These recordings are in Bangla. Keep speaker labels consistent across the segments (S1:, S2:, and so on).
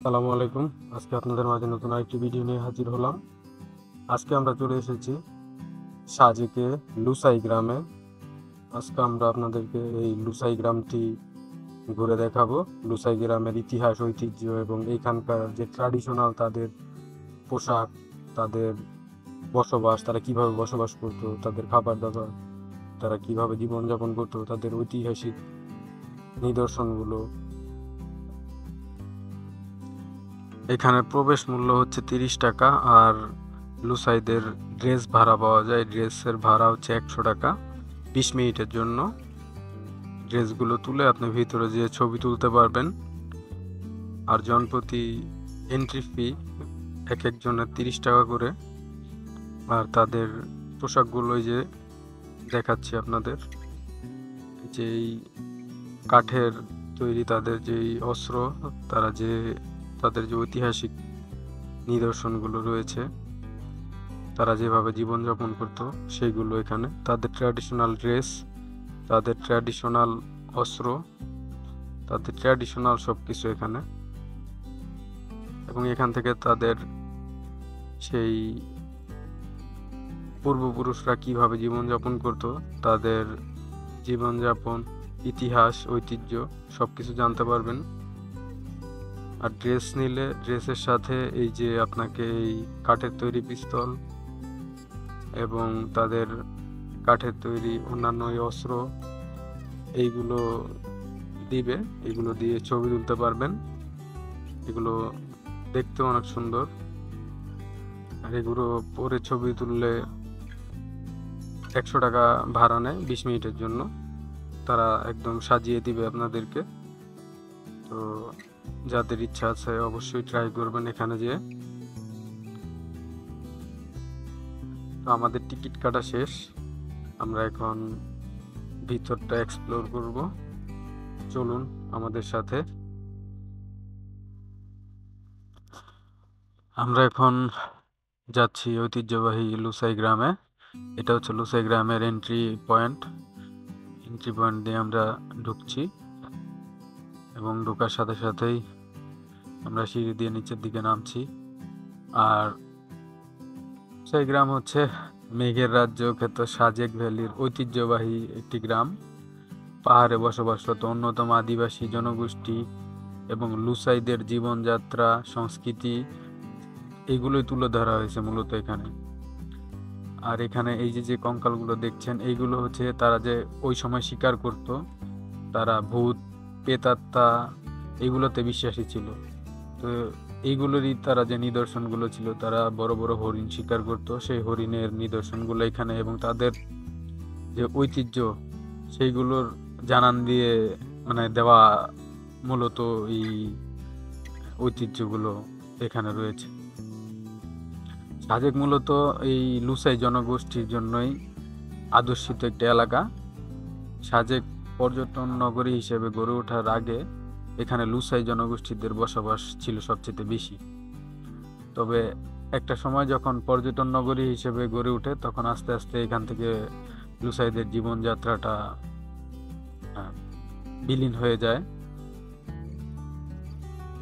S1: আসসালামু আলাইকুম। আজকে আপনাদের মাঝে নতুন আরেকটি ভিডিও নিয়ে হাজির হলাম। আজকে আমরা চলে এসেছি সাজেকে লুসাই গ্রামে। আজকে আমরা আপনাদেরকে এই লুসাই গ্রামটি ঘুরে দেখাবো। লুসাই গ্রামের ইতিহাস, ঐতিহ্য এবং এইখানকার যে ট্র্যাডিশনাল তাদের পোশাক, তাদের বসবাস, তারা কিভাবে বসবাস করতো, তাদের খাবার দাবার, তারা কিভাবে জীবনযাপন করতো, তাদের ঐতিহাসিক নিদর্শনগুলো। এখানে প্রবেশ মূল্য হচ্ছে 30 টাকা। আর লুসাইদের ড্রেস ভাড়া পাওয়া যায়। ড্রেসের ভাড়া হচ্ছে 100 টাকা 20 মিনিটের জন্য। ড্রেসগুলো তুলে আপনি ভিতরে যেয়ে ছবি তুলতে পারবেন। আর জনপ্রতি এন্ট্রি ফি এক একজনের 30 টাকা করে। আর তাদের পোশাকগুলো এই যে দেখাচ্ছি আপনাদের, যেই কাঠের তৈরি তাদের যেই অস্ত্র, তাদের যে ঐতিহাসিক নিদর্শনগুলো রয়েছে, তারা যেভাবে জীবনযাপন করতো সেইগুলো এখানে। তাদের ট্র্যাডিশনাল ড্রেস, তাদের ট্র্যাডিশনাল অস্ত্র, তাদের ট্র্যাডিশনাল সব কিছু এখানে। এবং এখান থেকে তাদের সেই পূর্বপুরুষরা কিভাবে জীবনযাপন করতো, তাদের জীবনযাপন, ইতিহাস, ঐতিহ্য সব কিছু জানতে পারবেন। আর ড্রেস নিলে ড্রেসের সাথে এই যে আপনাকে এই কাঠের তৈরি পিস্তল এবং তাদের কাঠের তৈরি অন্যান্য এই অস্ত্র এইগুলো দিবে। এগুলো দিয়ে ছবি তুলতে পারবেন। এগুলো দেখতে অনেক সুন্দর। আর এগুলো পরে ছবি তুললে 100 টাকা ভাড়া নেয় 20 মিনিটের জন্য। তারা একদম সাজিয়ে দিবে আপনাদেরকে। তো যাদের ইচ্ছা আছে অবশ্যই ট্রাই করবেন এখানে যেয়ে। তো আমাদের টিকিট কাটা শেষ। আমরা এখন ভিতরটা এক্সপ্লোর করব। চলুন আমাদের সাথে। আমরা এখন যাচ্ছি ঐতিহ্যবাহী লুসাই গ্রামে। এটা হচ্ছে লুসাই গ্রামের এন্ট্রি পয়েন্ট। এন্ট্রি পয়েন্ট দিয়ে আমরা ঢুকছি এবং ঢোকার সাথে সাথেই আমরা সিঁড়ি দিয়ে নিচের দিকে নামছি। আর সেই গ্রাম হচ্ছে মেঘের রাজ্য খ্যাত সাজেক ভ্যালির ঐতিহ্যবাহী একটি গ্রাম। পাহাড়ে বসবাসরত অন্যতম আদিবাসী জনগোষ্ঠী এবং লুসাইদের জীবনযাত্রা, সংস্কৃতি এগুলোই তুলে ধরা হয়েছে মূলত এখানে। আর এখানে এই যে যে কঙ্কালগুলো দেখছেন, এইগুলো হচ্ছে তারা যে ওই সময় শিকার করত। তারা ভূত, প্রেতাত্মা এগুলোতে বিশ্বাসী ছিল। তো এইগুলোরই তারা যে নিদর্শনগুলো ছিল, তারা বড় বড় হরিণ শিকার করতো, সেই হরিণের নিদর্শনগুলো এখানে। এবং তাদের যে ঐতিহ্য সেইগুলোর জানান দিয়ে মানে দেওয়া মূলত এই ঐতিহ্যগুলো এখানে রয়েছে। সাজেক মূলত এই লুসাই জনগোষ্ঠীর জন্যই আদর্শিত একটি এলাকা। সাজেক পর্যটন নগরী হিসেবে গড়ে ওঠার আগে এখানে লুসাই জনগোষ্ঠীদের বসবাস ছিল সবচেয়ে বেশি। তবে একটা সময় যখন পর্যটন নগরী হিসেবে গড়ে ওঠে, তখন আস্তে আস্তে এখান থেকে লুসাইদের জীবনযাত্রাটা বিলীন হয়ে যায়।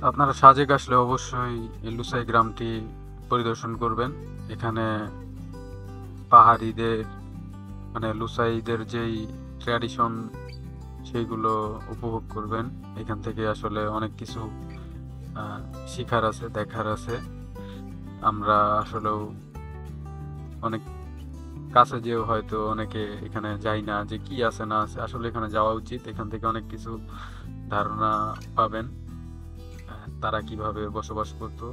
S1: আপনারা সাজেক আসলে অবশ্যই এই লুসাই গ্রামটি পরিদর্শন করবেন। এখানে পাহাড়িদের মানে লুসাইদের যেই ট্র্যাডিশন সেইগুলো উপভোগ করবেন। এখান থেকে আসলে অনেক কিছু শিখার আছে, দেখার আছে। আমরা আসলেও অনেক কাছে যেও হয়তো অনেকে এখানে যাই না, যে কি আছে না আছে। আসলে এখানে যাওয়া উচিত। এখান থেকে অনেক কিছু ধারণা পাবেন তারা কিভাবে বসবাস করতো।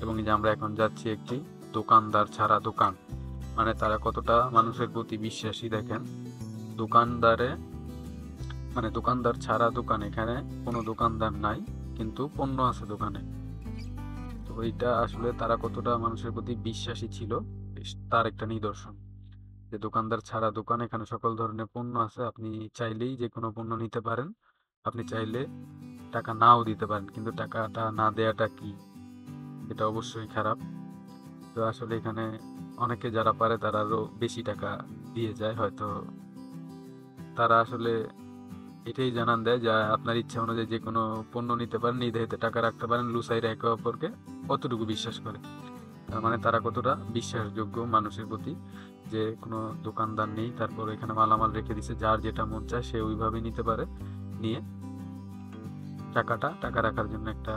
S1: এবং এই যে আমরা এখন যাচ্ছি একটি দোকানদার ছাড়া দোকান, মানে তারা কতটা মানুষের প্রতি বিশ্বাসী দেখেন। দোকানদারে মানে দোকানদার ছাড়া দোকান, এখানে কোনো দোকানদার নাই কিন্তু পণ্য আছে দোকানে। তো এইটা আসলে তারা কতটা মানুষের প্রতি বিশ্বাসী ছিল তার একটা নিদর্শন। যে দোকানদার ছাড়া দোকান, এখানে সকল ধরনের পণ্য আছে। আপনি চাইলেই যে কোনো পণ্য নিতে পারেন। আপনি চাইলে টাকা নাও দিতে পারেন, কিন্তু টাকাটা না দেয়াটা কি, এটা অবশ্যই খারাপ। তো আসলে এখানে অনেকে যারা পারে তারা আরো বেশি টাকা দিয়ে যায়। হয়তো তারা আসলে এটাই জানান দেয় যে আপনার ইচ্ছা অনুযায়ী যে কোনো পণ্য নিতে পারেন, নির্ধারিত টাকা রাখতে পারেন। লুসাইরা একে অপরকে কতটুকু বিশ্বাস করে, তার মানে তারা কতটা বিশ্বাসযোগ্য মানুষের প্রতি, যে কোনো দোকানদার নেই, তারপর এখানে মালামাল রেখে দিছে, যার যেটা মন চায় সে ওইভাবে নিতে পারে। নিয়ে টাকা রাখার জন্য একটা,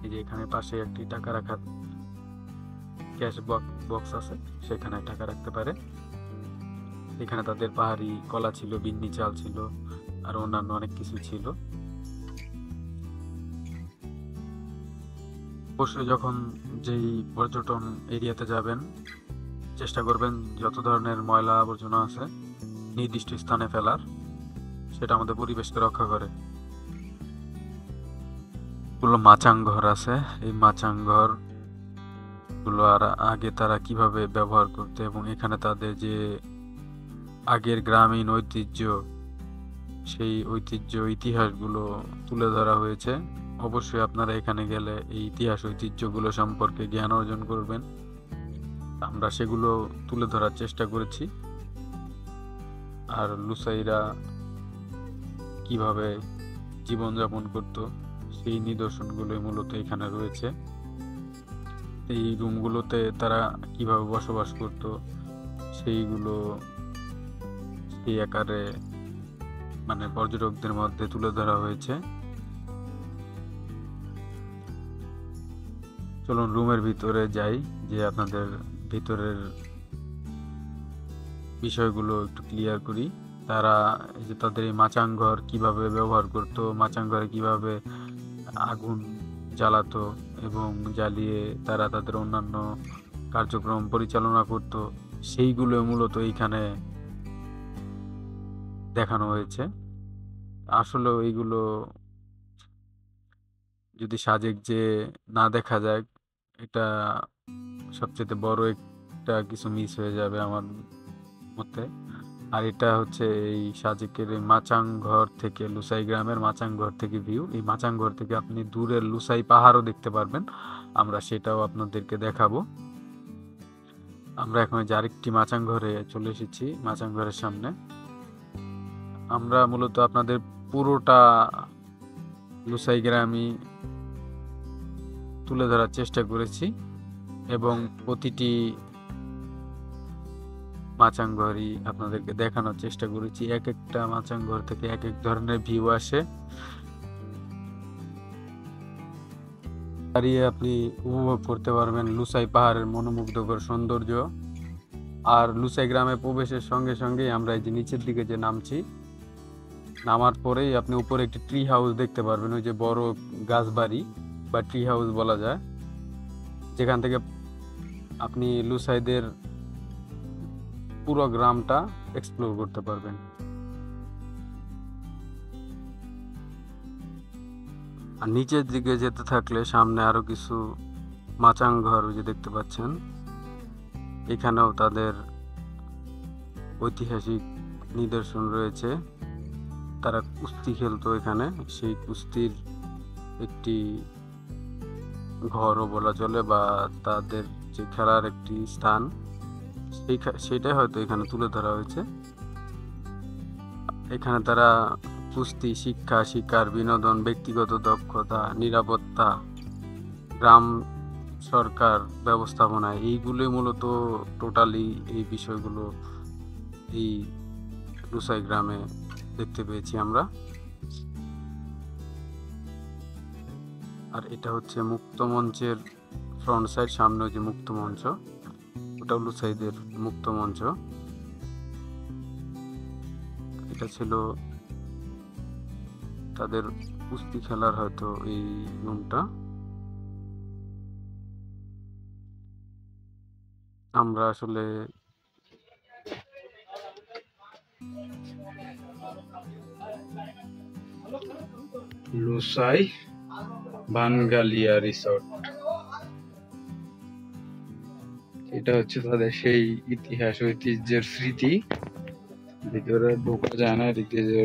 S1: এই যে এখানে পাশে একটি টাকা রাখার ক্যাশ বক্স আছে, সেখানে টাকা রাখতে পারে। এখানে তাদের পাহাড়ি কলা ছিল, বিন্নি চাল ছিল, আর অন্যান্য অনেক কিছু ছিল। অবশ্যই যখন যেই পর্যটন এরিয়াতে যাবেন, চেষ্টা করবেন যত ধরনের ময়লা আবর্জনা আছে নির্দিষ্ট স্থানে ফেলার, সেটা আমাদের পরিবেশকে রক্ষা করে। গুলো মাচাং ঘর আছে, এই মাচাং ঘর গুলো আর আগে তারা কিভাবে ব্যবহার করতে, এবং এখানে তাদের যে আগের গ্রামীণ ঐতিহ্য, সেই ঐতিহ্য ইতিহাসগুলো তুলে ধরা হয়েছে। অবশ্যই আপনারা এখানে গেলে এই ইতিহাস ঐতিহ্যগুলো সম্পর্কে জ্ঞান অর্জন করবেন। আমরা সেগুলো তুলে ধরার চেষ্টা করেছি। আর লুসাইরা কিভাবে জীবনযাপন করত, সেই নিদর্শনগুলোই মূলত এখানে রয়েছে। এই রুমগুলোতে তারা কিভাবে বসবাস করত, সেইগুলো সেই আকারে মানে পর্যটকদের মধ্যে তুলে ধরা হয়েছে। চলুন রুমের ভিতরে যাই, যে আপনাদের ভিতরের বিষয়গুলো একটু ক্লিয়ার করি। তারা এই যে তাদের এই মাচাং ঘর কিভাবে ব্যবহার করতো, মাচাং ঘরে কিভাবে আগুন জ্বালাতো এবং জ্বালিয়ে তারা তাদের অন্যান্য কার্যক্রম পরিচালনা করত, সেইগুলো মূলত এইখানে দেখানো হয়েছে। আসলে এইগুলো যদি সাজেক যে না দেখা যায়, এটা সবচেয়ে বড় একটা কিছু মিস হয়ে যাবে আমার মতে। আর এটা হচ্ছে এই সাজেকের এই মাচাং ঘর থেকে, লুসাই গ্রামের মাচাং ঘর থেকে ভিউ। এই মাচাং ঘর থেকে আপনি দূরের লুসাই পাহাড়ও দেখতে পারবেন, আমরা সেটাও আপনাদেরকে দেখাবো। আমরা এখন যে আরেকটি মাচাং ঘরে চলে এসেছি, মাচাং ঘরের সামনে। আমরা মূলত আপনাদের পুরোটা লুসাই গ্রামই তুলে ধরার চেষ্টা করেছি, এবং প্রতিটি মাচাং ঘরই আপনাদেরকে দেখানোর চেষ্টা করেছি। এক একটা মাচাং ঘর থেকে এক এক ধরনের ভিউ আসে, দাঁড়িয়ে আপনি উপভোগ করতে পারবেন লুসাই পাহাড়ের মনোমুগ্ধকর সৌন্দর্য। আর লুসাই গ্রামে প্রবেশের সঙ্গে সঙ্গেই আমরা এই যে নিচের দিকে যে নামছি, নামার পরেই আপনি উপরে একটি ট্রি হাউস দেখতে পারবেন, ওই যে বড় গাছবাড়ি বা ট্রি হাউস বলা যায়, যেখান থেকে আপনি লুসাইদের পুরো গ্রামটা এক্সপ্লোর করতে পারবেন। আর নিচের দিকে যেতে থাকলে সামনে আরো কিছু মাচাং ঘর যে দেখতে পাচ্ছেন, এখানেও তাদের ঐতিহাসিক নিদর্শন রয়েছে। তারা কুস্তি খেলতো এখানে, সেই কুস্তির একটি ঘরও বলা চলে, বা তাদের যে খেলার একটি স্থান, সেটাই হয়তো এখানে তুলে ধরা হয়েছে। এখানে তারা কুস্তি, শিক্ষা, শিকার, বিনোদন, ব্যক্তিগত দক্ষতা, নিরাপত্তা, গ্রাম সরকার ব্যবস্থাপনা, এইগুলোই মূলত টোটালি এই বিষয়গুলো এই লুসাই গ্রামে দেখতে পেয়েছি আমরা। আর এটা হচ্ছে মুক্ত মঞ্চের ফ্রন্ট সাইড, সামনে যে মুক্ত মঞ্চ, ওটা লুসাইদের মুক্ত মঞ্চ। এটা ছিল তাদের কুস্তি খেলার হয়তো এই রুমটা। আমরা আসলে লুসাই বানগালিয়া রিসোর্ট, এটা হচ্ছে তাদের সেই ইতিহাস ঐতিহ্যের স্মৃতি। ভিতরে ঢোকা যায় না, এদিকে যে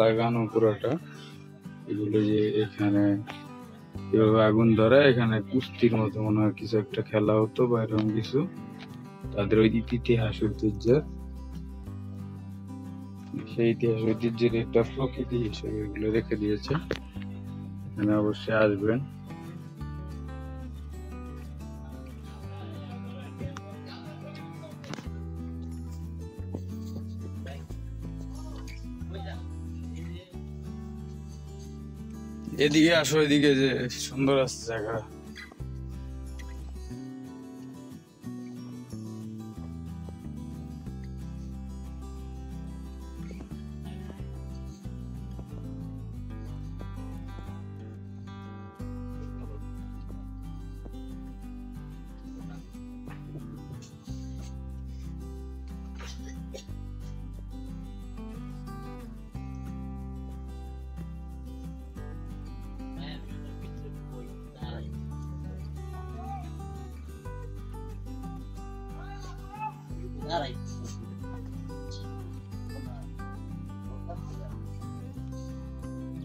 S1: লাগানো পুরোটা, এগুলো যে এখানে এভাবে আগুন ধরে, এখানে কুস্তির মতো মনে হয় কিছু একটা খেলা হতো বা এরকম কিছু, তাদের ওই ইতিহাস ঐতিহ্যের। সেই ইতিহাস ঐতিহ্যের একটা প্রকৃতি হিসেবে এগুলো রেখে দিয়েছে। এখানে অবশ্যই আসবেন। এদিকে আসো, এদিকে যে সুন্দর আছে জায়গা।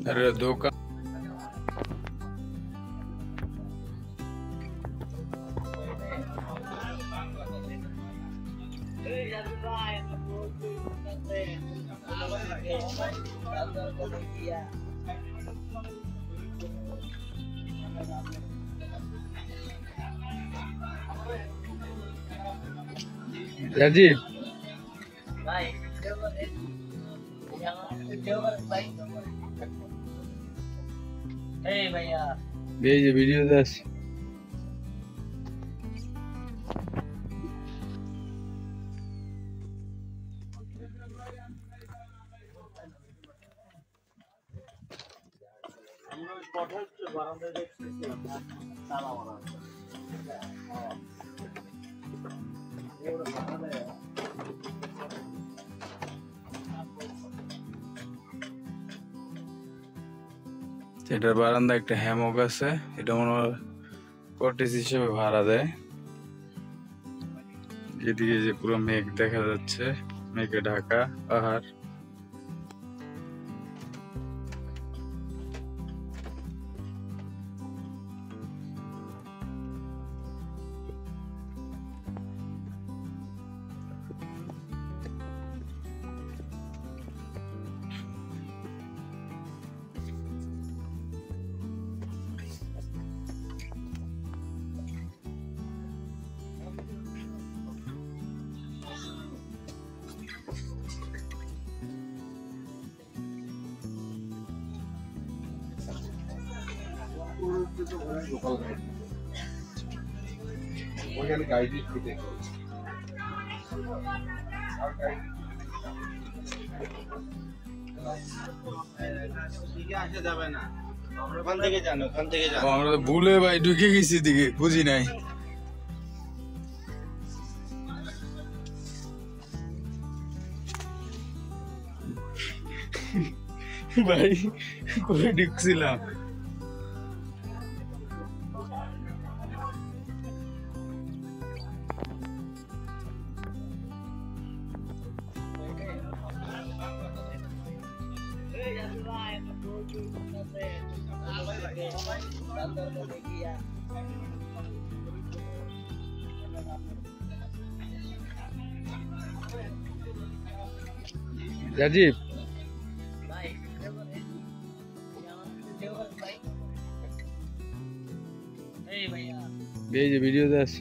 S1: अरे दो राजीव भेज वीडियो दस এটার বারান্দা একটা হ্যামক আছে, এটা মনে হয় কটেজ হিসেবে ভাড়া দেয়। এদিকে যে পুরো মেঘ দেখা যাচ্ছে, মেঘে ঢাকা পাহাড়। আমরা তো ভুলে ভাই ঢুকে গেছি, দিকে বুঝি নাই ভাই, করে ঢুকছিলাম। राजीव भेज वीडियो दस